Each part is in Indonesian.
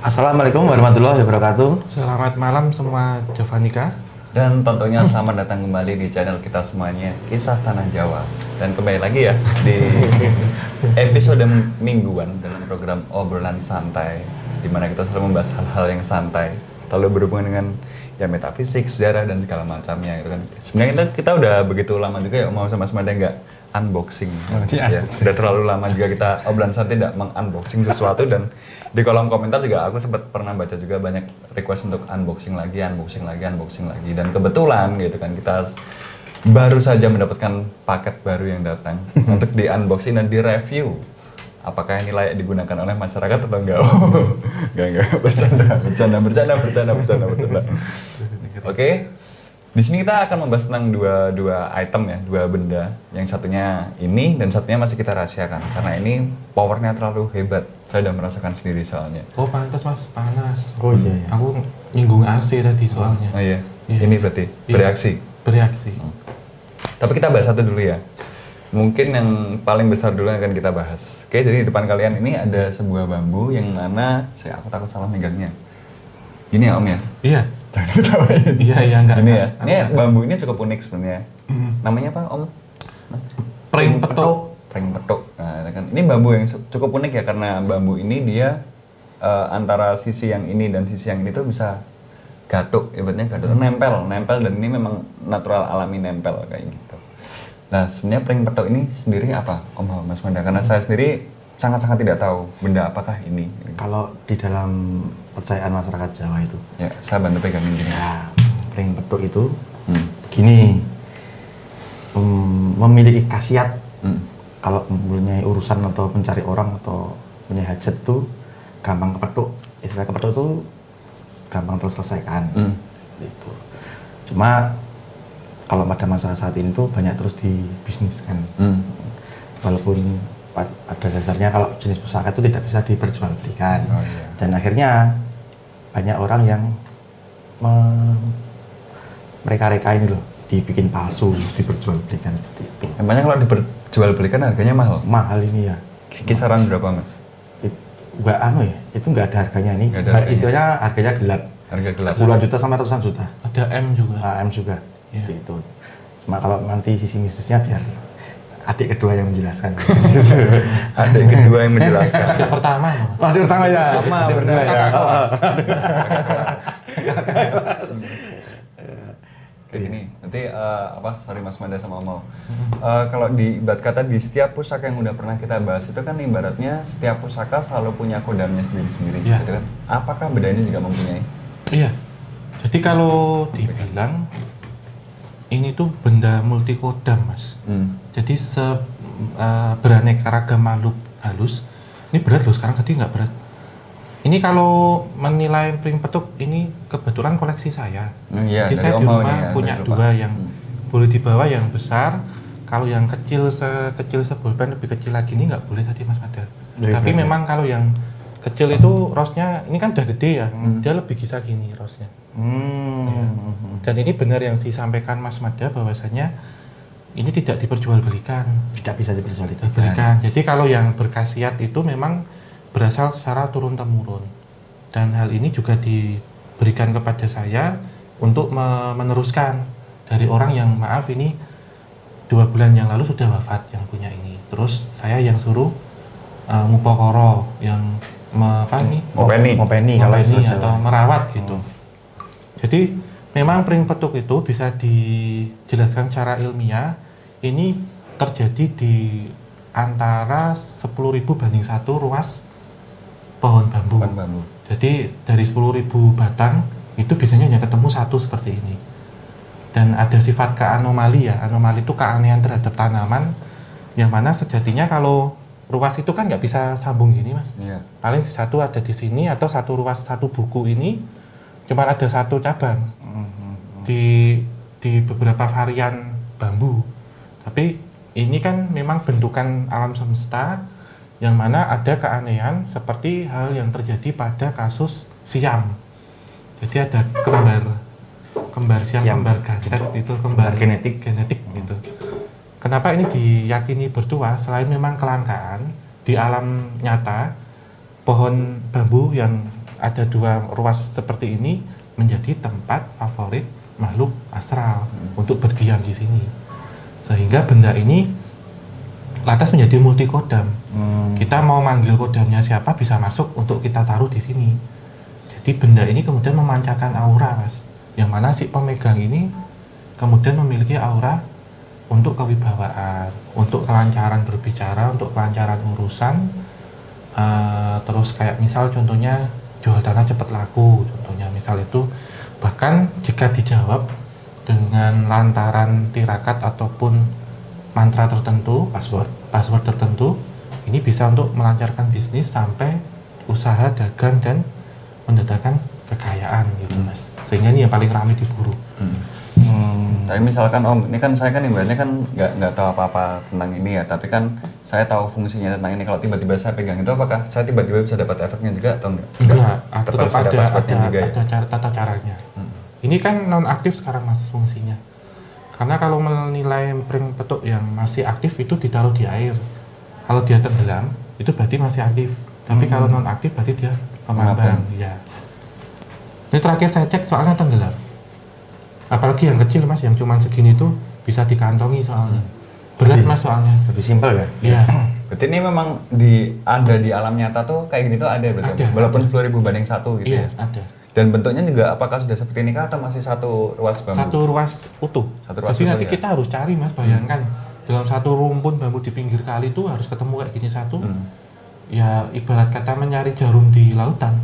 Assalamualaikum warahmatullahi wabarakatuh. Selamat malam semua Javanika. Dan tentunya selamat datang kembali di channel kita semuanya, Kisah Tanah Jawa. Dan kembali lagi ya di episode mingguan dalam program Obrolan Santai, di mana kita selalu membahas hal-hal yang santai, lalu berhubungan dengan ya metafisik, sejarah dan segala macamnya gitu kan. Sebenarnya kita udah begitu lama juga ya mau sama Mas Mada nggak unboxing. Ya, sudah terlalu lama juga kita obrolan santai tidak mengunboxing sesuatu, dan di kolom komentar juga aku sempat pernah baca juga banyak request untuk unboxing lagi. Dan kebetulan gitu kan kita baru saja mendapatkan paket baru yang datang untuk di unboxing dan di review. Apakah ini layak digunakan oleh masyarakat atau enggak? Enggak, bercanda. Oke. Di sini kita akan membahas tentang dua item ya, dua benda. Yang satunya ini dan satunya masih kita rahasiakan karena ini powernya terlalu hebat. Saya udah merasakan sendiri soalnya. Oh pantas mas, panas. Oh iya. Aku nyinggung AC tadi soalnya. Oh iya. Iya. Ini berarti bereaksi. Bereaksi. Tapi kita bahas satu dulu ya. Mungkin yang paling besar dulu yang akan kita bahas. Oke, jadi di depan kalian ini ada sebuah bambu yang mana aku takut salah megangnya. Gini ya Om ya? Iya. Jangan ketawain. Iya enggak. Ini ya. Ini bambu ini cukup unik sebenarnya. Namanya apa Om? Pring petuk. Pring petuk. Nah, kan ini bambu yang cukup unik ya karena bambu ini dia antara sisi yang ini dan sisi yang ini tuh bisa gatuk, ibaratnya gatuk, nempel dan ini memang natural alami nempel kayak gitu. Nah, sebenarnya pring petuk ini sendiri apa Om Mas Manda? Karena saya sendiri sangat-sangat tidak tahu benda apakah ini. Kalau di dalam percayaan masyarakat Jawa itu, Ya, saya bantu pegangin gini. ya pring petuk itu begini, memiliki khasiat kalau mempunyai urusan atau mencari orang atau punya hajat tuh gampang kepethuk. Istilah kepethuk itu gampang terselesaikan. Gitu. Cuma kalau pada masa saat ini tuh banyak terus dibisniskan. Walaupun pada dasarnya kalau jenis pusaka itu tidak bisa diperjualbelikan. Oh, iya. Dan akhirnya banyak orang yang mereka-reka ini loh dibikin palsu, diperjualbelikan seperti itu. Emangnya kalau diperjualbelikan harganya mahal? Mahal ini ya. Kisaran berapa Mas? Enggak ya, itu enggak ada harganya ini. Nggak ada harganya. Istilahnya harganya gelap. Harga gelap. Puluhan juta sampai ratusan juta. Ada M juga. AM juga. Iya. Seperti itu. Cuma kalau nanti sisi mistisnya biar adik kedua yang menjelaskan. Ada kedua yang menjelaskan. Yang pertama. Oh, adik pertama ya. Sama, Adik benar. kedua ya. Kayak gini, nanti sorry Mas Manda sama Om. Kalau di ibarat kata di setiap pusaka yang udah pernah kita bahas itu kan ibaratnya setiap pusaka selalu punya kodamnya sendiri-sendiri, Iya. gitu kan? Apakah benda ini juga mempunyai? Iya. Jadi kalau dibilang ini tuh benda multi kodam mas. Jadi beraneka ragam makhluk halus. Ini berat loh, sekarang tadi nggak berat. Ini kalau menilai pring petuk ini kebetulan koleksi saya. Iya, Jadi dari saya Om di Mau rumah nih ya, punya dari dua lupa. yang boleh dibawa, yang besar. Kalau yang kecil sekecil sebolpen, lebih kecil lagi ini nggak boleh tadi Mas Mada. Iya, Tapi iya. memang kalau yang kecil itu rosnya ini kan udah gede ya, dia lebih bisa gini rosnya. Dan ini benar yang disampaikan Mas Mada bahwasanya ini tidak diperjualbelikan. Tidak bisa diperjualbelikan. Diberikan. Jadi kalau yang berkhasiat itu memang berasal secara turun-temurun, dan hal ini juga diberikan kepada saya untuk meneruskan dari orang yang maaf ini 2 bulan yang lalu sudah wafat yang punya ini. Terus saya yang suruh ngupokoro yang Mopeni kalau mopeni istilah atau Jawa. merawat gitu. Jadi memang pring petuk itu bisa dijelaskan secara ilmiah. Ini terjadi di antara 10.000 banding 1 ruas pohon bambu. Jadi dari 10.000 batang itu biasanya hanya ketemu 1 seperti ini. Dan ada sifat keanomali ya. Anomali itu keanehan terhadap tanaman, yang mana sejatinya kalau ruas itu kan nggak bisa sambung gini mas. Iya. Paling satu ada di sini, atau satu ruas satu buku ini cuma ada 1 cabang di beberapa varian bambu. Tapi ini kan memang bentukan alam semesta, yang mana ada keanehan seperti hal yang terjadi pada kasus Siam. Jadi ada kembar Siam, kembar gajah itu kembar genetik gitu. Kenapa ini diyakini bertuah? Selain memang kelangkaan di alam nyata, pohon bambu yang ada 2 ruas seperti ini menjadi tempat favorit makhluk astral untuk berdiam di sini. Sehingga benda ini lantas menjadi multi kodam. Kita mau manggil kodamnya siapa bisa masuk untuk kita taruh di sini. Jadi benda ini kemudian memancarkan aura, Mas. Yang mana si pemegang ini kemudian memiliki aura untuk kewibawaan, untuk kelancaran berbicara, untuk kelancaran urusan. Terus kayak misal contohnya jual tanah cepat laku, contohnya misal itu. Bahkan jika dijawab dengan lantaran tirakat ataupun mantra tertentu, password tertentu, ini bisa untuk melancarkan bisnis sampai usaha dagang dan mendatangkan kekayaan gitu, Mas. Sehingga ini yang paling ramai diburu. Tapi misalkan Om, ini kan saya kan ibaratnya kan nggak tahu apa-apa tentang ini ya, tapi kan saya tahu fungsinya tentang ini. Kalau tiba-tiba saya pegang itu, apakah saya tiba-tiba bisa dapat efeknya juga atau enggak? Enggak, Tetap tetap harus ada passwordnya juga ya? ada tata caranya. Ini kan non aktif sekarang, Mas, fungsinya. Karena kalau menilai pring petuk yang masih aktif itu ditaruh di air. Kalau dia tenggelam, itu berarti masih aktif. Tapi kalau non aktif berarti dia pemambang. Ya. Ini terakhir saya cek soalnya tenggelam. Apalagi yang kecil, Mas, yang cuma segini itu bisa dikantongi soalnya. Berat, Mas, soalnya. Lebih simpel ya? Iya. Berarti ini memang ada di alam nyata tuh kayak gini tuh ada berarti? Ada, Walaupun ada. 10.000 banding 1 gitu Iya, ya? ada. Dan bentuknya juga apakah sudah seperti ini kah atau masih satu ruas bambu? Satu ruas utuh. Satu ruas Jadi utuh, nanti ya? kita harus cari, Mas, bayangkan. Dalam satu rumpun bambu di pinggir kali itu harus ketemu kayak gini satu. Ya ibarat kata mencari jarum di lautan.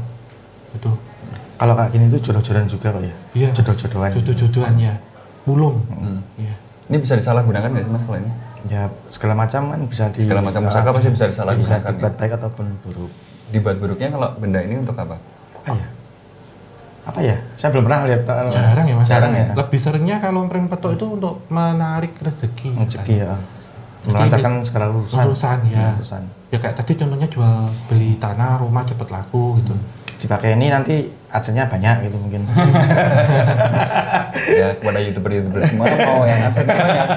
Itu. Kalau kayak gini tuh jodoh-jodohan juga Pak ya? Iya. Jodoh-jodohan. Jodoh-jodohan ya. Bulung. Iya. Ini bisa disalahgunakan nggak sih Mas kalau ini? Ya segala macam kan bisa di Segala macam pusaka pasti bisa disalahgunakan, Bisa dibuat baik ataupun buruk. Dibuat buruknya kalau benda ini untuk apa? Apa ya? Saya belum pernah lihat. Jarang ya, Mas. Jarang ya. Lebih seringnya kalau pring petuk itu untuk menarik rezeki. Rezeki ya. Melancarkan segala urusan. Urusan ya. Urusan. Ya kayak tadi contohnya jual beli tanah, rumah cepat laku gitu. Dipakai ini nanti adsense-nya banyak gitu mungkin. Ya kepada youtuber semua mau yang adsense banyak.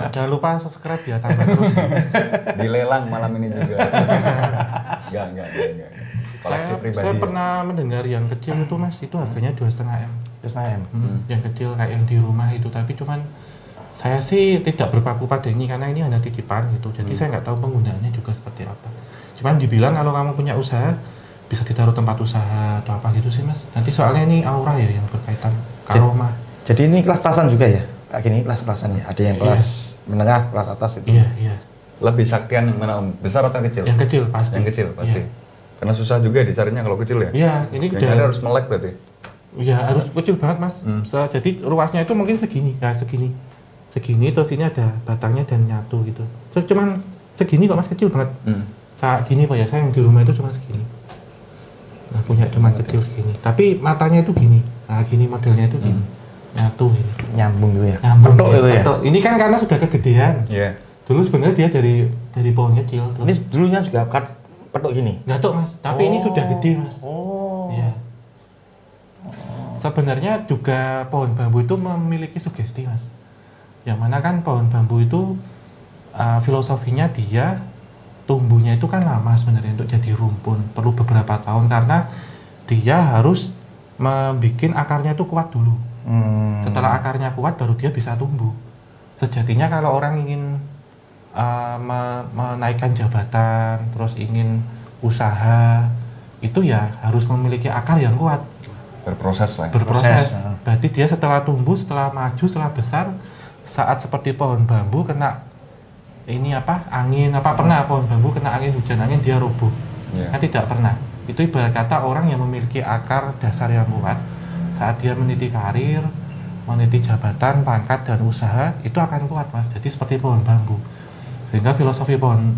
Jangan lupa subscribe ya, tambah terus. Dilelang malam ini juga. Enggak. Koleksi pribadi. Saya ya? pernah mendengar yang kecil itu, Mas, itu harganya 2,5 M. Terus M. Yang kecil kayak yang di rumah itu, tapi cuman saya sih tidak berpaku pada ini karena ini hanya titipan gitu. Jadi saya nggak tahu penggunaannya juga seperti apa. Cuman dibilang kalau kamu punya usaha bisa ditaruh tempat usaha atau apa gitu sih, Mas. Nanti soalnya ini aura ya yang berkaitan karoma. Jadi ini kelas-kelasan juga ya? Kayak gini kelas-kelasan ya? Ada yang kelas menengah, kelas atas itu? Iya. Lebih saktian yang mana Om? Besar atau kecil? Yang kecil pasti. Yang kecil pasti. Iya. Karena susah juga dicarinya kalau kecil ya? Iya, ini Yang udah ada harus melek berarti? Iya, harus kecil banget, Mas. Jadi ruasnya itu mungkin segini, ya segini. Segini, terus ini ada batangnya dan nyatu gitu. Terus cuman segini kok, Mas, kecil banget. Saat gini Pak ya, saya yang di rumah itu cuma segini. Nah, punya cuma kecil segini. Tapi matanya itu gini. Nah, gini modelnya itu gini. Nyatu ini. Nyambung gitu ya? Nyambung Petuk itu ya? Petuk. Ini kan karena sudah kegedean. Iya. Dulu sebenarnya dia dari pohon kecil. Ini Terus dulunya juga petuk gini? nyatuk, Mas. Tapi ini sudah gede, Mas. Oh. Iya. Sebenarnya juga pohon bambu itu memiliki sugesti, Mas. Yang mana kan pohon bambu itu filosofinya dia tumbuhnya itu kan lama sebenarnya untuk jadi rumpun, perlu beberapa tahun karena dia harus membuat akarnya itu kuat dulu. Setelah akarnya kuat baru dia bisa tumbuh. Sejatinya kalau orang ingin menaikkan jabatan, terus ingin usaha, itu ya harus memiliki akar yang kuat. Berproses lah. Berproses. Berarti dia setelah tumbuh, setelah maju, setelah besar, saat seperti pohon bambu kena angin, pernah pohon bambu kena angin, hujan angin dia roboh? Kan tidak pernah. Itu ibarat kata orang yang memiliki akar dasar yang kuat, saat dia meniti karir, meniti jabatan, pangkat dan usaha, itu akan kuat, Mas. Jadi seperti pohon bambu. Sehingga filosofi pohon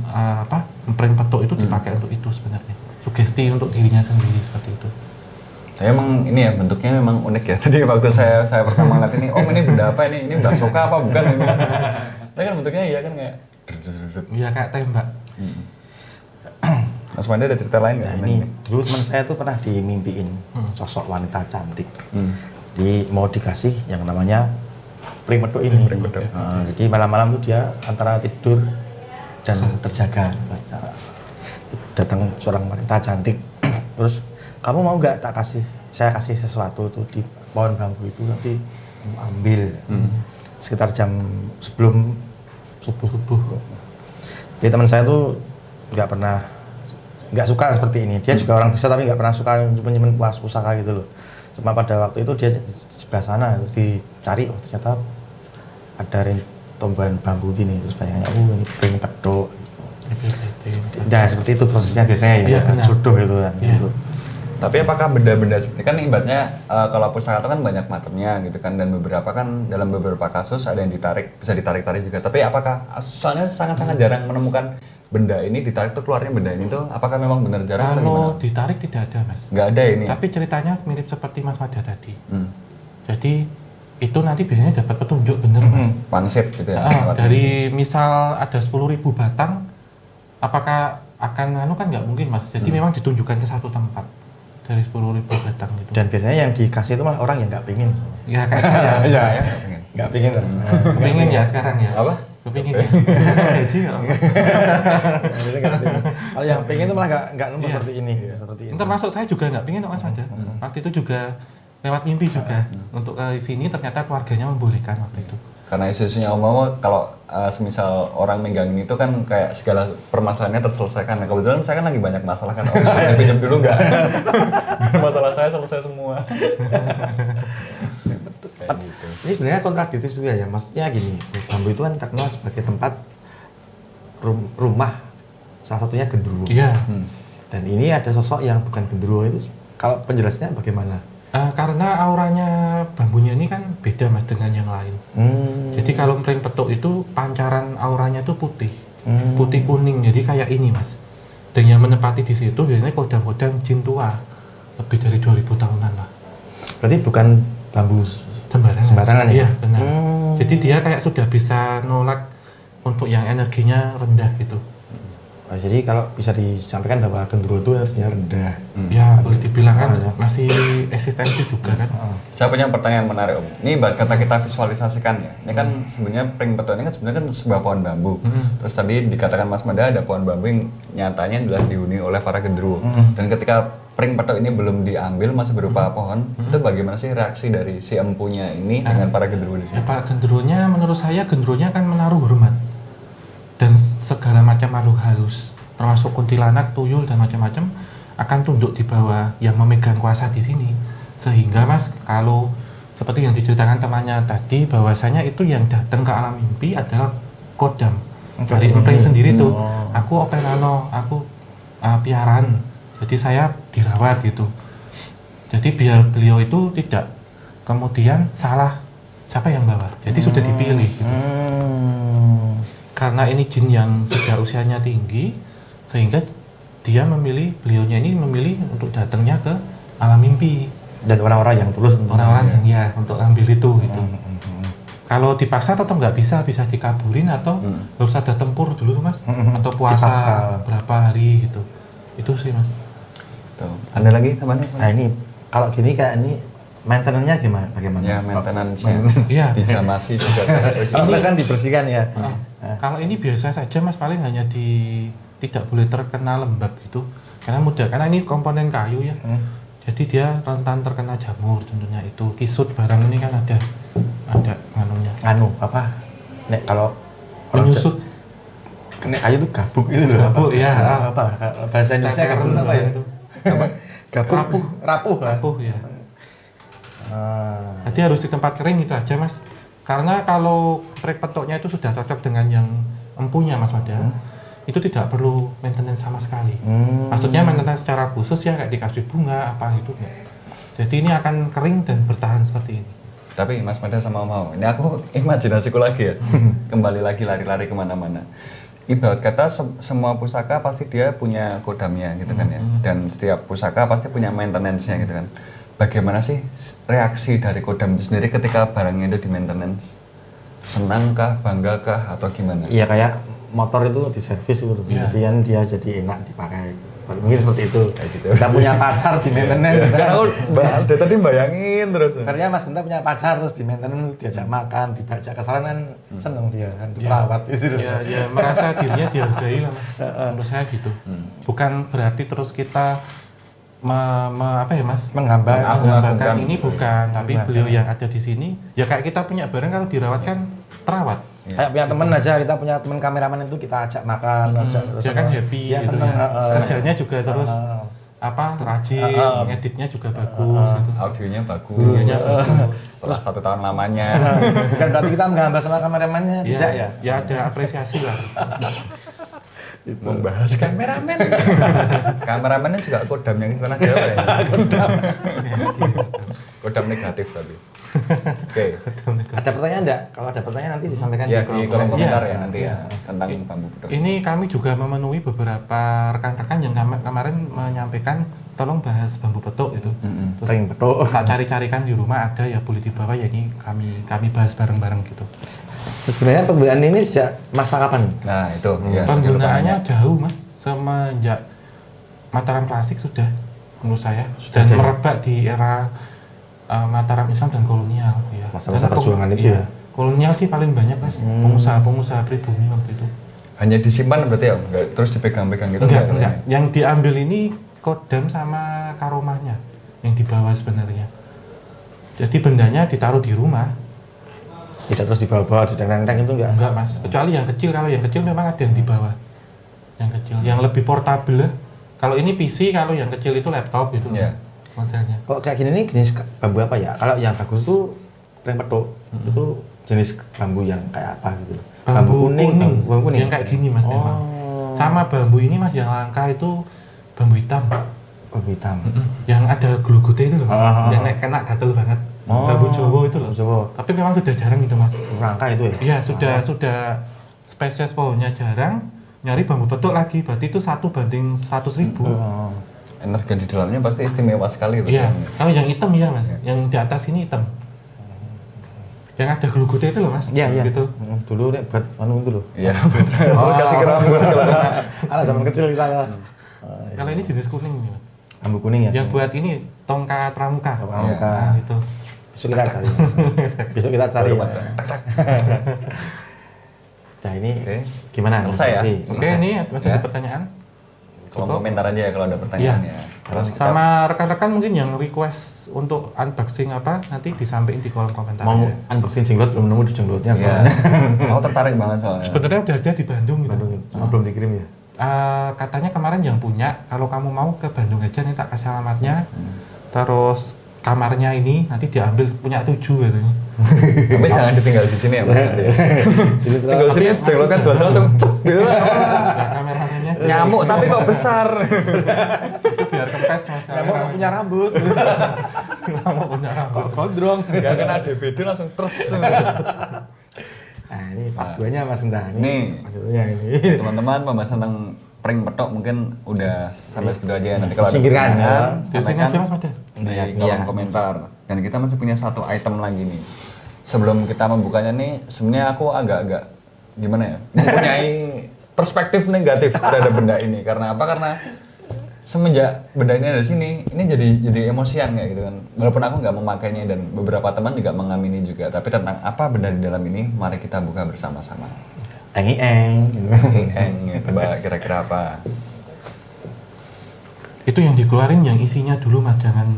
empring petuk itu dipakai untuk itu sebenarnya. Sugesti untuk dirinya sendiri seperti itu. Saya emang ini ya bentuknya memang unik ya. Tadi waktu saya pertama ngeliat ini, ini benda apa ini? Ini basoka apa bukan? Tapi kan bentuknya iya kan kayak. Iya kayak tembak. Mas Manda ada cerita lain nggak? Nah, ini dulu teman saya tuh pernah dimimpiin sosok wanita cantik. Mau dikasih yang namanya pring petuk ini. Jadi malam-malam tuh dia antara tidur dan terjaga. Datang seorang wanita cantik, terus kamu mau nggak saya kasih sesuatu tuh di pohon bambu itu, nanti kamu ambil. Sekitar jam sebelum subuh. Jadi teman saya tuh nggak suka seperti ini. Dia juga orang bisa tapi nggak pernah suka menyimpan pusaka gitu loh. Cuma pada waktu itu dia di sebelah sana dicari, ternyata ada tumbuhan bambu gini, terus banyaknya ini pring petuk. Ya seperti itu prosesnya biasanya ya, jodoh itu kan. Gitu. Tapi apakah benda-benda seperti kan ibaratnya kalau pusaka itu kan banyak macamnya gitu kan, dan beberapa kan dalam beberapa kasus ada yang bisa ditarik-tarik juga. Tapi apakah soalnya sangat-sangat jarang menemukan benda ini ditarik tuh keluarnya benda ini tuh, apakah memang benar jarang? Kalau ditarik tidak ada mas. Nggak ada ini. Tapi ceritanya mirip seperti Mas Mada tadi. Jadi itu nanti biasanya dapat petunjuk bener mas. Pangsit gitu ya. Dari misal ada 10.000 batang, apakah akan kan nggak mungkin mas. Jadi memang ditunjukkan ke satu tempat dari 10.000 batang itu. Dan biasanya yang dikasih itu malah orang yang nggak pingin. Ya kayak saya. Iya ya. Nggak pingin. Kepingin ya sekarang ya. Apa? Kepingin ya. Gaji nggak? Kalau yang pingin itu malah nggak nemu seperti ini. Termasuk saya juga nggak pingin mas Mada. Waktu itu juga lewat mimpi juga untuk ke sini, ternyata keluarganya membolehkan waktu itu. Karena isu-isunya Om kalau semisal orang megangin itu kan kayak segala permasalahannya terselesaikan. Nah, kebetulan saya kan lagi banyak masalah kan. Om pinjam dulu nggak? Masalah saya selesai semua. Gitu. Ini sebenarnya kontradiktif juga ya. Maksudnya gini, bambu itu kan terkenal sebagai tempat rumah, salah satunya genderuwo. Iya. Dan ini ada sosok yang bukan genderuwo itu. Kalau penjelasannya bagaimana? Karena auranya bambunya ini kan beda mas dengan yang lain. Jadi kalau pring petuk itu pancaran auranya itu putih, putih kuning. Jadi kayak ini mas. Dan yang menempati di situ biasanya kodam-kodam jin tua, lebih dari 2000 tahunan lah. Berarti bukan bambu sembarangan ya? Iya benar. Jadi dia kayak sudah bisa nolak untuk yang energinya rendah gitu. Jadi kalau bisa disampaikan bahwa genderuwo itu harusnya rendah. Ya boleh dibilang kan masih eksistensi juga kan. Saya punya pertanyaan menarik Om. Ini kata kita visualisasikan ya. Ini kan sebenarnya pring petuk ini kan sebenarnya kan sebuah pohon bambu. Terus tadi dikatakan Mas Mada ada pohon bambu yang nyatanya adalah dihuni oleh para genderuwo. Dan ketika pring petuk ini belum diambil masih berupa pohon, itu bagaimana sih reaksi dari si empunya ini dengan para genderuwo di sini? Ya, para genderuwonya menurut saya genderuwonya kan menaruh hormat dan segala macam makhluk halus, termasuk kuntilanak, tuyul dan macam-macam akan tunduk di bawah yang memegang kuasa di sini. Sehingga mas, kalau seperti yang diceritakan temannya tadi, bahwasanya itu yang datang ke alam mimpi adalah kodam dari empring sendiri tuh. Aku openano, aku piaran, jadi saya dirawat gitu. Jadi biar beliau itu tidak kemudian salah siapa yang bawa, jadi sudah dipilih gitu. Karena ini jin yang sudah usianya tinggi, sehingga dia beliaunya ini memilih untuk datangnya ke alam mimpi. Dan orang-orang yang tulus, orang-orang yang ya untuk ambil itu gitu. Kalau dipaksa tetap nggak bisa dikabulin atau harus ada tempur dulu mas, atau puasa dipaksa berapa hari gitu. Itu sih mas. Tuh. Ada lagi teman? Nah ini kalau gini kayak ini maintenance-nya bagaimana? Ya maintenance-nya. Iya. Dijamasi juga. Ini kan dibersihkan ya. Kalau ini biasa saja mas, paling hanya tidak boleh terkena lembab gitu, karena mudah, karena ini komponen kayu ya. Jadi dia rentan terkena jamur tentunya itu. Kisut barang ini kan ada nganunya. Apa? Nek kalau menyusut kena kayu itu gabuk itu loh. Gabuk ya. Apa? Bahasa Indonesia gabuk apa ya? Gabuk. Rapuh ya. Jadi harus di tempat kering itu aja mas. Karena kalau pring petuknya itu sudah cocok dengan yang empunya mas Mada, itu tidak perlu maintenance sama sekali. Maksudnya maintenance secara khusus ya kayak dikasih bunga apa gitu ya. Jadi ini akan kering dan bertahan seperti ini. Tapi Mas Mada sama Om, ini aku imajinasiku lagi ya. Kembali lagi lari-lari kemana-mana. Ibarat kata semua pusaka pasti dia punya kodamnya gitu kan ya. Dan setiap pusaka pasti punya maintenance-nya gitu kan. Bagaimana sih reaksi dari kodam itu sendiri ketika barangnya itu di maintenance? Senangkah, banggakah, atau gimana? Iya kayak motor itu diservis gitu, kemudian dia jadi enak dipakai. Mungkin seperti itu. Gitu. Kita punya pacar di maintenance. Karena aku dari tadi bayangin terus. Karena Mas Genta punya pacar terus di maintenance, diajak makan, dibaca kesalahan kan seneng dia kan diperawat gitu. Ya merasa dirinya dihargai lah mas. Menurut saya gitu. Bukan berarti terus kita apa ya Mas? Mengagungkan. Ini bukan, tapi Mengagungkan. beliau yang ada di sini. Ya kayak kita punya barang kalau dirawat kan terawat. Kayak punya temen aja, kita punya temen kameramen itu kita ajak makan, ajak Dia kan happy dia gitu seneng, ya. Kerjanya juga terus rajin, ngeditnya juga bagus gitu. Audionya bagus. Audionya bagus. Setelah 1 tahun lamanya. Bukan berarti kita menghambat sama kameramannya, tidak ya? Ya ada apresiasi lah. Membahas kameramen. Kameramennya juga kodam yang sana Jawa ya. Kodam negatif tapi. Oke. Ada pertanyaan enggak? Kalau ada pertanyaan nanti disampaikan Ya di kolom komentar Iya. ya nanti ya tentang bambu beduk. Ini kami juga memenuhi beberapa rekan-rekan yang kemarin menyampaikan tolong bahas bambu petuk gitu. Terus Pring petuk. tak cari-carikan di rumah ada ya boleh dibawa ya ini kami bahas bareng-bareng gitu. Sebenarnya penggunaan ini sejak masa kapan? Nah itu ya. Penggunaannya jauh Mas, semenjak Mataram klasik sudah menurut saya sudah Ada ya? merebak di era Mataram Islam dan kolonial ya. Masa-masa Karena perjuangan itu iya, ya? Kolonial sih paling banyak Mas, pengusaha-pengusaha pribumi waktu itu. Hanya disimpan berarti ya, enggak terus dipegang-pegang gitu Enggak. Yang diambil ini kodam sama karomahnya yang dibawa sebenarnya. Jadi bendanya ditaruh di rumah. Tidak terus dibawa-bawa, diteng-teng itu enggak? Enggak Mas, kecuali yang kecil. Kalau yang kecil memang ada yang dibawa. Yang kecil, yang lebih portable lah. Kalau ini PC, kalau yang kecil itu laptop gitu. Iya. Modelnya. Kok kayak gini nih jenis bambu apa ya? Kalau yang bagus tuh pring petuk, itu jenis bambu yang kayak apa gitu loh? Bambu kuning. Yang kayak gini Mas memang. Sama bambu ini Mas yang langka itu bambu hitam. Bambu hitam. Yang ada glugute itu loh Mas. Ah. Yang kena gatel banget. Bambu Jawa itu loh. Bambu Jawa. Tapi memang sudah jarang itu Mas. Rangka itu ya? Iya, sudah spesies pohonnya jarang. Nyari bambu petuk lagi, berarti itu 1:100.000. Oh. Energi di dalamnya pasti istimewa sekali. Iya, kalau yang hitam iya Mas. Yang di atas ini hitam. Yang ada glugute itu loh Mas. Iya, iya. Gitu. Dulu nek buat anu itu loh. Iya, betul. Kasih ke rambut kalau Anak zaman kecil kita. Kalau ini jenis kuning nih Mas. Bambu kuning ya? Yang buat ini tongkat pramuka. Pramuka. Nah, itu. Besok kita cari. Besok kita cari. Baru Ya. Nah ini Oke. gimana? Selesai ya? Oke, ini masih ada Ya. pertanyaan. kolom komentar aja ya kalau ada pertanyaan ya. Terus kita- Sama rekan-rekan mungkin yang request untuk unboxing apa nanti disampaikan di kolom komentar Mau aja. unboxing jenglot belum nemu di jenglotnya. Iya. soalnya. Mau tertarik banget soalnya. Sebenarnya udah ada di Bandung gitu. Bandung cuma belum dikirim ya. Katanya kemarin yang punya, kalau kamu mau ke Bandung aja nih tak kasih alamatnya. Terus kamarnya ini nanti diambil punya 7 katanya. Tapi jangan ditinggal di sini ya Mas. Sini Tinggal terus. sini jenglot kan jual langsung cek gitu. Ya, kameramennya Nyamuk tapi kok besar. itu biar kempes Mas. Nyamuk nggak punya rambut. Nyamuk punya rambut. Kok gondrong. Gak kena DBD langsung terus. Nah ini part 2-nya Mas Hendra. Nih. Maksudnya ini. Teman-teman pembahasan tentang prank petok mungkin udah sampai segitu aja ya. Nanti kalau ada Disingkirkan, pertanyaan, ya. Biasanya sampaikan aja Mas Mada. di Iya. kolom komentar. Dan kita masih punya satu item lagi nih. Sebelum kita membukanya nih, sebenarnya aku agak-agak gimana ya, mempunyai perspektif negatif terhadap benda ini. Karena apa? Karena semenjak benda ini ada di sini, ini jadi emosian kayak gitu kan. Walaupun aku nggak memakainya dan beberapa teman juga mengamini juga. Tapi tentang apa benda di dalam ini, mari kita buka bersama-sama. Eng. Gitu, Mbak, kira-kira apa? Itu yang dikeluarin yang isinya dulu Mas, jangan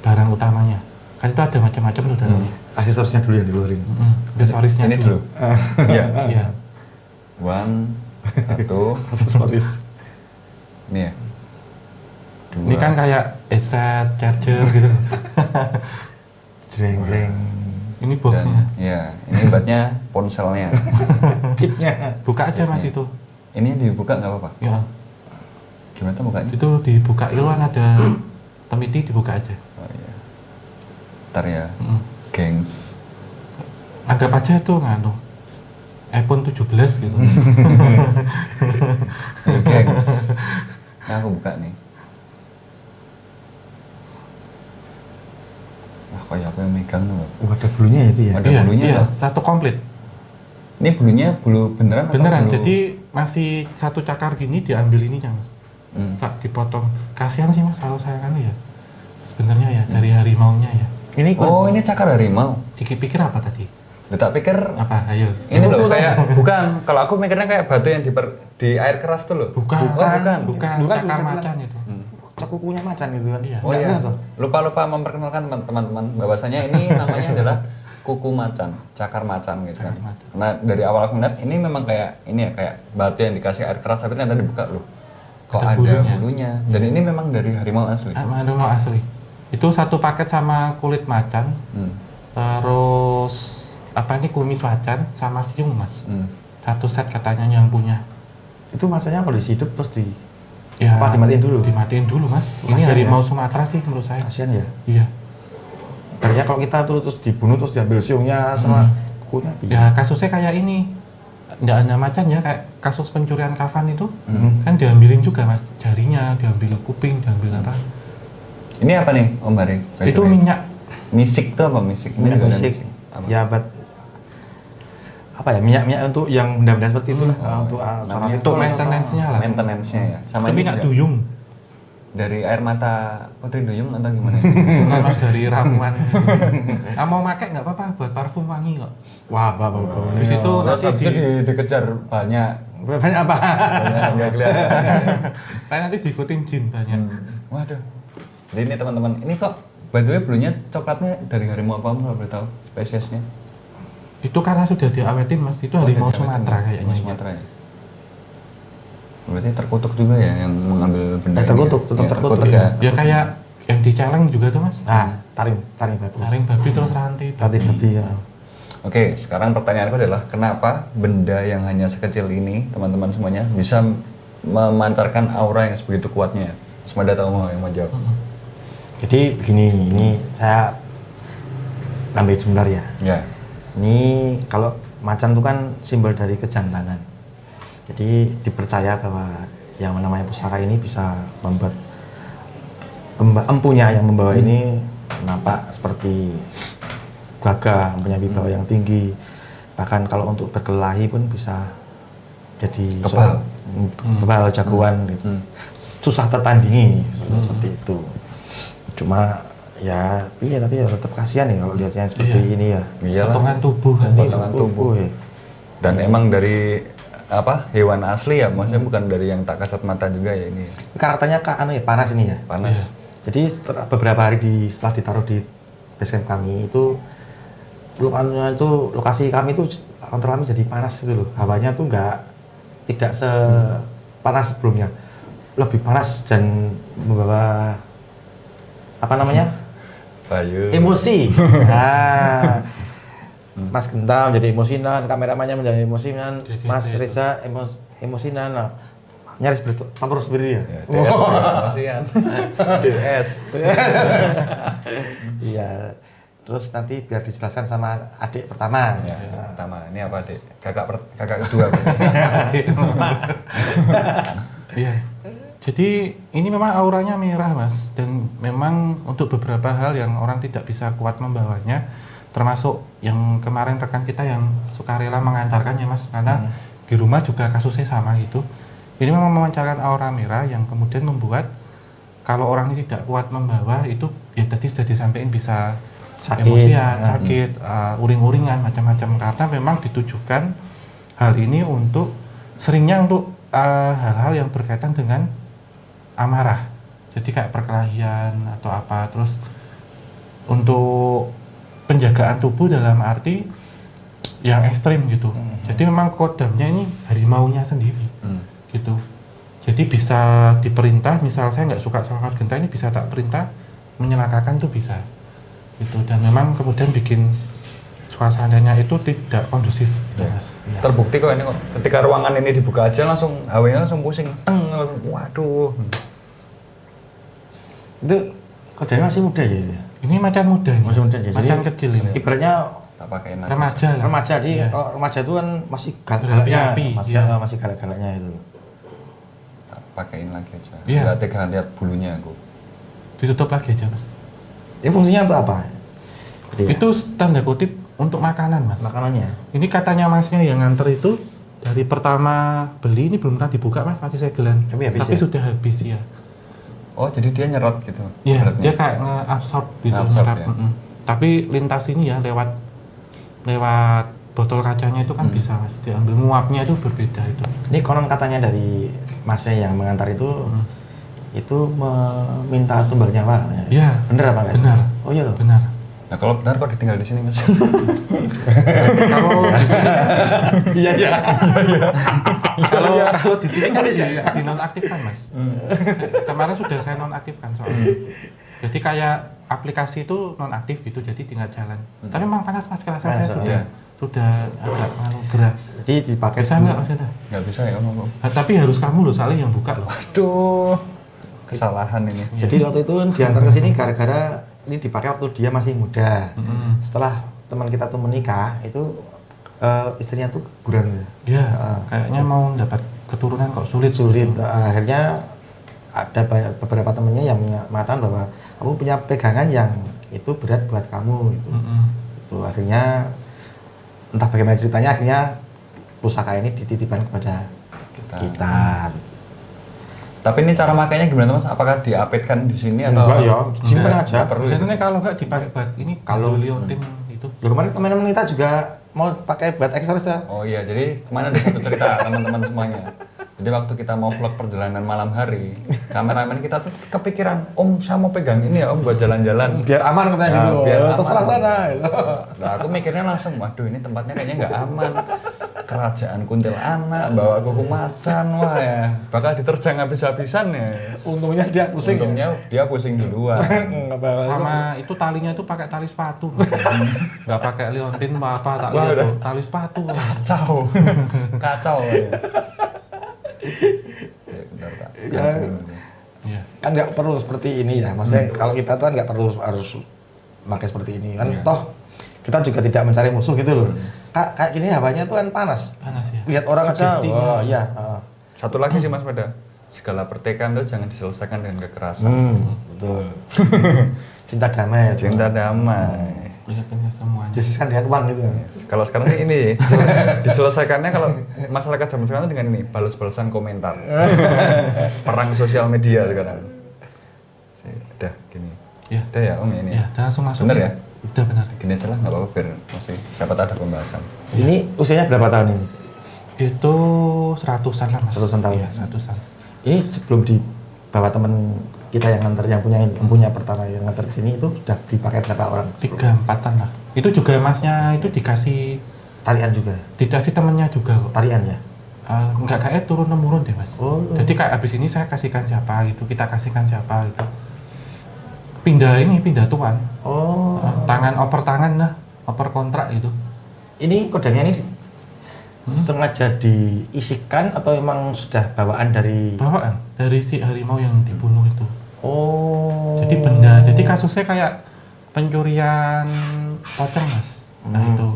barang utamanya. Kan itu ada macam-macam tuh dalamnya. Aksesorisnya dulu yang dikeluarin. Aksesorisnya Ini dulu. Iya. Iya. One, satu. Aksesoris. Ini ya. Dua. Ini kan kayak headset, charger gitu. Jreng. Ini Dan, boxnya. ya, ini ibaratnya ponselnya. Chipnya. Buka aja Mas Chipnya. itu. Ini dibuka nggak apa-apa? Ya. Gimana tuh bukanya? Itu dibuka itu kan ada temiti dibuka aja. Oh iya. Ntar ya, Mm. gengs. Anggap aja itu nganu iPhone 17 gitu. Ini gengs. Nah, aku buka nih. Wah, kayak aku yang megang tuh. Oh, ada bulunya ya itu ya. Ada Iya, bulunya iya, toh? satu komplit. Ini bulunya bulu beneran atau Beneran. bulu- Jadi masih satu cakar gini diambil ininya Mas. Dipotong. Kasihan sih Mas kalau saya kan ya. Sebenarnya ya dari harimaunya ya. Ini Oh, ini cakar harimau. Dikit-pikir apa tadi? Lu tak pikir Apa? Ayo. ini loh kayak bukan. Kalau aku mikirnya kayak batu yang di air keras tuh loh. Bukan, Bukan. bukan Bukan, cakar bukan. macan itu. kukunya macan gitu kan. Iya. Oh iya, Enggak, toh. lupa memperkenalkan teman-teman bahwasanya ini namanya adalah kuku macan, cakar macan gitu kan. Cakar macan. Karena dari awal aku ngeliat ini memang kayak ini ya kayak batu yang dikasih air keras tapi ternyata dibuka loh. Kok Ada ada bulunya. bulunya? Dan ini memang dari harimau asli. Harimau asli. Itu satu paket sama kulit macan, Hmm. terus apa ini kumis macan sama siung mas. Hmm. Satu set katanya yang punya. Itu maksudnya kalau hidup terus Ya, apa dimatiin dulu? Dimatiin dulu mas. Ini Kasihan harimau ya. Sumatera sih menurut saya. Kasihan ya. Iya. Kayaknya kalau kita terus dibunuh terus diambil siungnya sama kukunya. Ya kasusnya kayak ini. Nggak hanya macan ya, kayak kasus pencurian kafan itu kan diambilin juga mas. Jarinya, diambil kuping, diambil apa. Ini apa nih Om Bari? Itu minyak. Misik tuh apa misik? Ini Minyak juga ada musik. Apa? Ya apa ya minyak untuk yang benda-benda seperti itulah untuk namanya Untuk maintenance-nya lah. Maintenance-nya ya. Sama Tapi ini nggak juga duyung. dari air mata Putri Duyung atau gimana? Bukan mas dari ramuan. Mau pakai nggak apa-apa buat parfum wangi kok. wah bau Di situ Terus nanti habis itu dikejar banyak. banyak apa? Banyak nggak kelihatan. kayak nanti diikutin jin banyak. Waduh. Jadi ini teman-teman, ini kok by the way bulunya coklatnya dari harimau apa kalau boleh tahu spesiesnya? Itu karena sudah diawetin mas, itu harimau dari Sumatera Harimau kayaknya. Sumatera ya. Berarti terkutuk juga ya yang mengambil benda. Terkutuk, ini tetap Ya, terkutuk ya. Ya kayak yang di Celeng juga tuh mas. Nah, taring bagus. Taring babi terus rantai. Taring babi ya. Oke, sekarang pertanyaanku adalah kenapa benda yang hanya sekecil ini, teman-teman semuanya, bisa memancarkan aura yang sebegitu kuatnya? Semua tahu mau yang mau jawab. Jadi begini, ini saya nambahin sebentar ya. Ya. Ini kalau macan itu kan simbol dari kejantanan. Jadi dipercaya bahwa yang namanya pusaka ini bisa membuat empunya yang membawa ini nampak seperti gagah, mempunyai wibawa yang tinggi. Bahkan kalau untuk berkelahi pun bisa jadi Kebal. kebal jagoan gitu. Susah tertandingi seperti itu. Cuma ya iya tapi ya tetap kasihan ya kalau lihatnya seperti Iya. ini ya. Iyalah. Potongan tubuh kan. Potongan tubuh. ya. Dan emang dari apa hewan asli ya, maksudnya bukan dari yang tak kasat mata juga ya ini. Karakternya anu ya panas ini ya. Panas. Iya. Jadi beberapa hari setelah ditaruh di base camp kami itu lokasi kami itu kantor kami jadi panas gitu loh. Hawanya tuh tidak sepanas sebelumnya. Lebih panas dan membawa apa namanya? Bayu. Emosi. Nah, Mas Gentam jadi emosinan, kameramannya menjadi emosinan, Kayak Mas gitu. Reza emosinan. Nah, nyaris bertempur sendiri ya. Ya, DS ya, emosian. DS. Iya. Terus nanti biar dijelaskan sama adik pertama. Ya, pertama ini apa dek? Kakak kedua. Iya. Jadi ini memang auranya merah mas, dan memang untuk beberapa hal yang orang tidak bisa kuat membawanya, termasuk yang kemarin rekan kita yang sukarela mengantarkannya mas, karena di rumah juga kasusnya sama gitu. Ini memang memancarkan aura merah yang kemudian membuat kalau orang ini tidak kuat membawa itu ya tadi sudah disampaikan bisa Sakit. emosian, sakit, uring-uringan macam-macam, karena memang ditujukan hal ini untuk seringnya untuk hal-hal yang berkaitan dengan amarah, jadi kayak perkelahian atau apa. Terus untuk penjagaan tubuh dalam arti yang ekstrim gitu. Jadi memang kodamnya ini harimaunya sendiri gitu. Jadi bisa diperintah, misal saya nggak suka sama Mas Genta ini bisa tak perintah menyelakakan tuh bisa gitu. Dan memang kemudian bikin suasananya itu tidak kondusif gitu, Ya. Mas. Iya. Terbukti kok ini kok. Ketika ruangan ini dibuka aja langsung hawanya langsung pusing. Waduh. Itu kodenya masih muda ya. Ini macan muda ini. Masih muda ya. Macan Jadi, kecil ini. Ibaratnya Tak pakein lagi. Remaja lah. remaja di Iya. kalau remaja itu kan masih Berapi-api, galaknya, masih iya. masih galak-galaknya itu. Tak pakein lagi aja. Iya. Nggak tega lihat bulunya aku. Ditutup lagi aja mas. Ini fungsinya untuk apa? Jadi, Itu tanda kutip untuk makanan mas. makanannya. Ini katanya masnya yang nganter itu dari pertama beli ini belum pernah dibuka mas, masih segelan. Tapi habis ya? sudah habis ya. Oh jadi dia nyerot gitu. Iya, beratnya. dia kayak nge-absorb gitu, Nge-absorb, nyerap. ya. Tapi lintas ini ya lewat botol kacanya itu kan bisa mas, diambil nguapnya itu berbeda itu. Ini konon katanya dari masnya yang mengantar itu itu meminta tumbal nyawa katanya. Iya. Bener apa nggak sih? Benar. Oh iya loh. Benar. Nah kalau benar kok ditinggal di sini mas? Kalau di sini Iya iya. kalau di sini kan di nonaktifkan mas. Kemarin sudah saya nonaktifkan soalnya. Jadi kayak aplikasi itu nonaktif gitu, jadi tinggal jalan. Tapi memang panas mas, kerasa saya sudah agak gerah. Jadi dipakai Bisa nggak mas Enda? Nggak bisa ya kamu. Nah, tapi harus kamu loh soalnya yang buka loh. Aduh, kesalahan ini. Jadi waktu itu diantar ke sini gara-gara ini dipakai waktu dia masih muda. Setelah teman kita tuh menikah, itu istrinya tuh guram. Iya, kayaknya mau dapat keturunan kok sulit. Akhirnya ada beberapa temennya yang mengatakan bahwa kamu punya pegangan yang itu berat buat kamu gitu. Itu akhirnya entah bagaimana ceritanya, akhirnya pusaka ini dititipkan kepada kita. Tapi ini cara makainya gimana mas? Apakah diapitkan di sini atau? Enggak ya, simpen aja. Biasanya kalau nggak dipakai buat ini, kalau liontin itu. Loh, kemarin teman-teman kita juga mau pakai buat eksersis ya. Oh iya, jadi kemarin ada satu cerita teman-teman semuanya. Jadi waktu kita mau vlog perjalanan malam hari, kameramen kita tuh kepikiran, Om saya mau pegang ini ya Om buat jalan-jalan. Biar aman katanya Nah, gitu. biar aman. Terserah sana. Gitu. Nah aku mikirnya langsung, waduh ini tempatnya kayaknya nggak aman. Kerajaan kuntilanak, bawa kuku macan, wah ya, bakal diterjang habis-habisan ya. Untungnya dia pusing. Untungnya dia pusing duluan. Nggak apa-apa. Sama itu talinya itu pakai tali sepatu. Nggak pakai liontin apa tak Wah, lihat udah. tuh, tali sepatu. Kacau, kacau. Ya. Ya, bentar, Pak. Ya. Iya. Kan nggak perlu seperti ini ya. Maksudnya kalau kita tuh kan nggak perlu harus pakai seperti ini kan. Iya. Toh kita juga tidak mencari musuh gitu loh. Kayak gini hawanya tuh kan panas. Panas ya. Lihat orang aja, Sugesti. wah iya. Satu lagi sih Mas Pada, segala pertikaian itu jangan diselesaikan dengan kekerasan. Betul. Cinta damai. Cinta damai. Iya benar semuanya. Disisihkan dengan uang gitu. Kalau sekarang sih ini diselesaikannya kalau masyarakat zaman sekarang itu dengan ini balas-balasan komentar. Perang sosial media sekarang. Udah gini. Ya. Udah ya Om ini. Ya, dan langsung masuk. Bener ya? Udah benar. Gini aja lah nggak apa-apa biar masih siapa tahu ada pembahasan. Ini usianya berapa tahun ini? Itu seratusan lah mas. Seratusan tahun. Iya, seratusan. Ini sebelum dibawa teman kita yang nganter yang punya pertama yang nganter ke sini itu sudah dipakai berapa orang? 3-4an lah. Itu juga masnya itu dikasih, Tarian juga. dikasih temennya juga kok. Tarian ya. Enggak kayak turun temurun deh mas. Oh. Jadi kayak abis ini saya kasihkan siapa gitu, kita kasihkan siapa gitu. Pindah tuan. Oh. Tangan oper tangan lah, oper kontrak gitu. Ini kodamnya ini sengaja diisikan atau emang sudah bawaan dari? Bawaan dari si harimau yang dibunuh itu. Oh. Jadi benda, jadi kasusnya kayak pencurian pocong mas. Nah itu.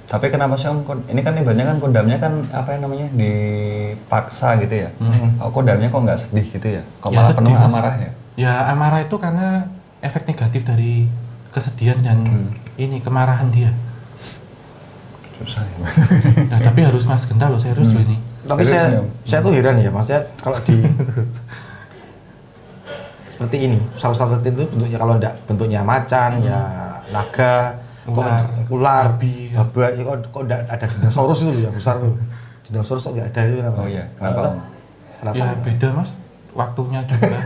Tapi kenapa sih Om? Ini kan ibaratnya kan kodamnya kan apa yang namanya dipaksa gitu ya. Kok kodamnya kok nggak sedih gitu ya? Kok Ya, malah sedih, penuh Mas. amarah ya? Ya amarah itu karena efek negatif dari kesedihan dan ini kemarahan dia. Susah ya. Nah tapi harus mas gentar loh, serius loh ini. Tapi Serius, saya tuh heran ya, maksudnya kalau di seperti ini, usaha-usaha seperti itu bentuknya kalau enggak bentuknya macan, ya naga, ular, babi, babi, ya kok enggak ada dinosaurus itu loh yang besar tuh. Dinosaurus kok enggak ada itu kenapa? Oh iya, kenapa Om? Kenapa? Ya beda mas, waktunya juga.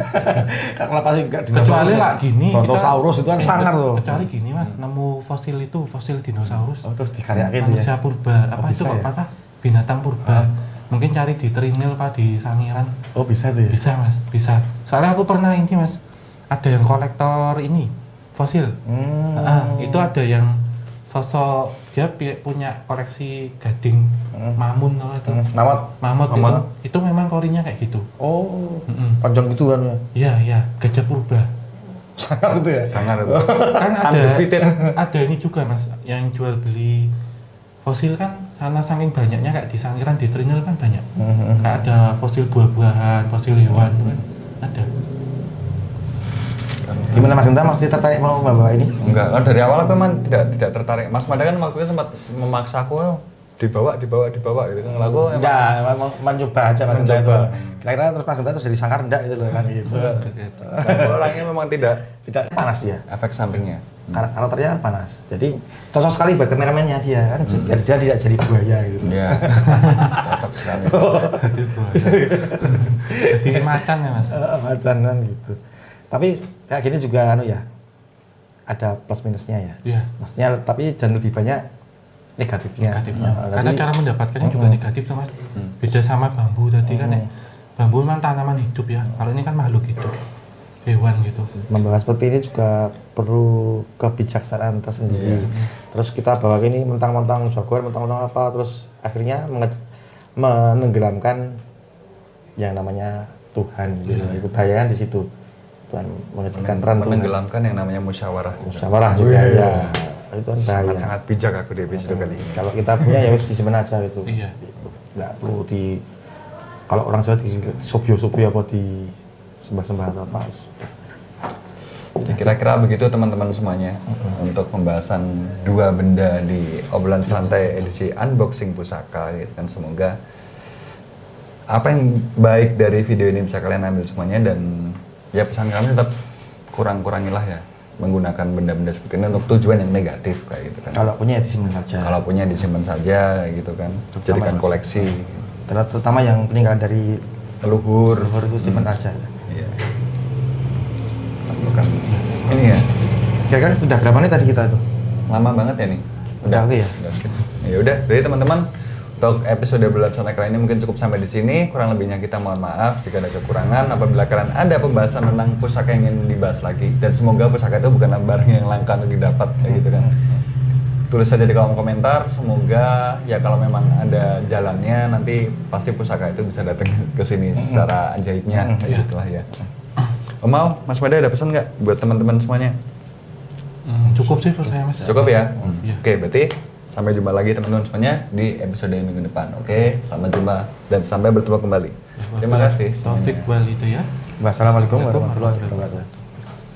Kenapa sih enggak Kecuali lah gini, Brontosaurus itu kan sangar loh. Kecuali gini mas, nemu fosil itu, fosil dinosaurus. Oh, terus dikaryakin ya. Manusia purba, Oh, apa itu bisa kok ya? apa? Binatang purba. Mungkin cari di Trinil pak di Sangiran. Oh, bisa tuh ya. Bisa mas, bisa. Soalnya aku pernah ini mas, ada yang kolektor ini fosil. Itu ada yang sosok dia punya koleksi gading mamun atau itu. Mamut itu memang korinya kayak gitu. Oh, panjang gitu kan ya. Iya iya, gajah purba. Sangar itu ya. Sangar itu. Kan ada Undefeated. ada ini juga mas, yang jual beli fosil kan sana saking banyaknya kayak di Sangiran di Trinil kan banyak. Kayak ada fosil buah-buahan, fosil hewan kan ada. Gimana Mas Genta masih tertarik mau bawa ini? Enggak, kan dari awal aku memang tidak tertarik. Mas Mada kan waktu itu sempat memaksa aku dibawa gitu kan. Kalau aku emang Enggak, mau mencoba aja Mas Genta itu. Mencoba. Kira-kira terus Mas Genta terus jadi sangkar enggak gitu loh kan gitu. aku orangnya memang tidak Tidak panas dia. efek sampingnya. karakternya panas. Jadi cocok sekali buat kameramennya dia kan, biar dia tidak jadi buaya gitu. Iya. Cocok sekali. Jadi buaya. Jadi macan ya mas. Macan kan gitu. Tapi kayak gini juga ada plus minusnya ya. Iya. Maksudnya tapi dan lebih banyak negatifnya. Negatifnya. Nah, Karena jadi- cara mendapatkannya juga negatif tuh mas. Beda sama bambu tadi kan ya. Bambu memang tanaman hidup ya. Kalau ini kan makhluk hidup, hewan gitu. Membahas seperti ini juga perlu kebijaksanaan tersendiri. Terus kita bawa ini mentang-mentang jagoan, mentang-mentang apa, terus akhirnya menenggelamkan yang namanya Tuhan. Gitu. Itu bahayanya di situ. Tuhan mengecilkan peran Tuhan. Menenggelamkan yang namanya musyawarah. Musyawarah juga ya. Itu kan bahaya. Sangat bijak aku di episode kali ini. Kalau kita punya ya wis disimpan aja gitu. Iya. Nggak perlu kalau orang Jawa di sobio-sobio apa di sembah-sembah atau apa. Ya, kira-kira begitu teman-teman semuanya untuk pembahasan dua benda di obrolan santai edisi unboxing pusaka gitu kan. Semoga apa yang baik dari video ini bisa kalian ambil semuanya, dan ya pesan kami tetap kurang-kurangilah ya menggunakan benda-benda seperti ini untuk tujuan yang negatif kayak gitu kan. Kalau punya ya disimpan saja. Kalau punya disimpan saja gitu kan, jadikan koleksi. Terutama yang peninggalan dari Leluhur. leluhur itu simpan aja. Iya. Bukan ini ya. Kira-kira udah berapa menit tadi kita tuh? Lama banget ya nih. Udah oke ya? Udah skip. Ya udah, jadi teman-teman, untuk episode bulan santai kali ini mungkin cukup sampai di sini. Kurang lebihnya kita mohon maaf jika ada kekurangan. Apabila kalian ada pembahasan tentang pusaka yang ingin dibahas lagi, dan semoga pusaka itu bukan barang yang langka untuk didapat kayak gitu kan. Tulis saja di kolom komentar. Semoga ya kalau memang ada jalannya nanti pasti pusaka itu bisa datang ke sini secara ajaibnya kayak gitulah ya. Om Mau, Mas Mada ada pesan nggak buat teman-teman semuanya? Cukup sih menurut saya mas. Cukup ya? Iya. Oke, berarti sampai jumpa lagi teman-teman semuanya di episode minggu depan. Oke, sampai jumpa dan sampai bertemu kembali. Terima kasih Taufik semuanya. Wal itu ya. Wassalamualaikum warahmatullahi wabarakatuh.